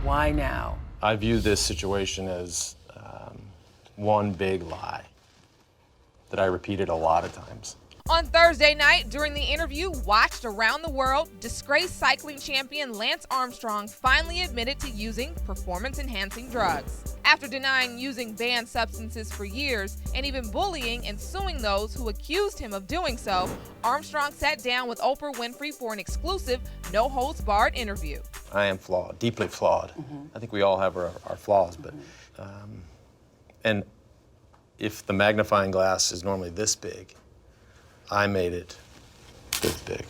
Why now? I view this situation as one big lie that I repeated a lot of times. On Thursday night, during the interview watched around the world, disgraced cycling champion Lance Armstrong finally admitted to using performance-enhancing drugs. After denying using banned substances for years and even bullying and suing those who accused him of doing so, Armstrong sat down with Oprah Winfrey for an exclusive, no-holds-barred interview. I am flawed, deeply flawed. I think we all have our flaws, but and if the magnifying glass is normally this big, I made it this big.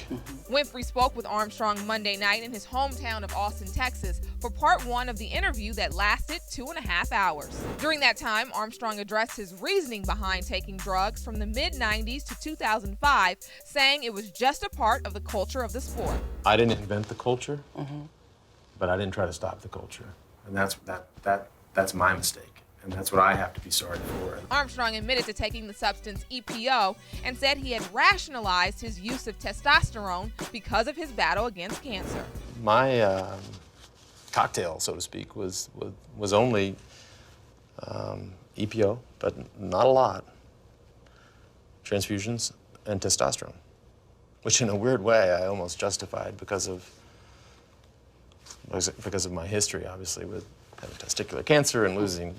Winfrey spoke with Armstrong Monday night in his hometown of Austin, Texas, for part one of the interview that lasted 2.5 hours. During that time, Armstrong addressed his reasoning behind taking drugs from the mid-90s to 2005, saying it was just a part of the culture of the sport. I didn't invent the culture, but I didn't try to stop the culture. And that's my mistake. And that's what I have to be sorry for. Armstrong admitted to taking the substance EPO and said he had rationalized his use of testosterone because of his battle against cancer. My cocktail, so to speak, was only EPO, but not a lot. Transfusions and testosterone, which in a weird way I almost justified because of my history, obviously, with having testicular cancer and losing.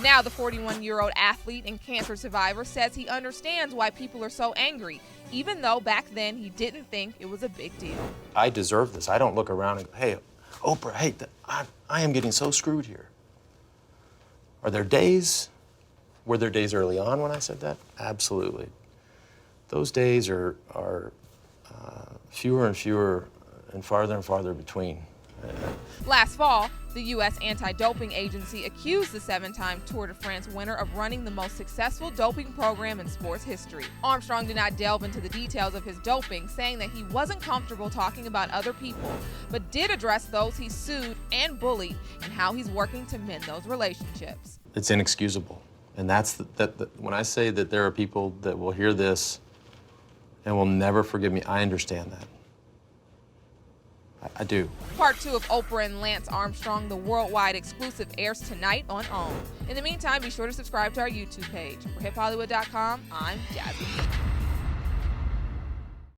Now the 41-year-old athlete and cancer survivor says he understands why people are so angry, even though back then he didn't think it was a big deal. I deserve this. I don't look around and go, hey, Oprah, hey, I am getting so screwed here. Were there days early on when I said that? Absolutely. Those days are fewer and fewer and farther between. Last fall, the U.S. anti-doping agency accused the 7-time Tour de France winner of running the most successful doping program in sports history. Armstrong did not delve into the details of his doping, saying that he wasn't comfortable talking about other people, but did address those he sued and bullied and how he's working to mend those relationships. It's inexcusable. And that's when I say that there are people that will hear this and will never forgive me, I understand that. I do. Part 2 of Oprah and Lance Armstrong, the worldwide exclusive, airs tonight on OWN. In the meantime, be sure to subscribe to our YouTube page. For HipHollywood.com, I'm Jasmine.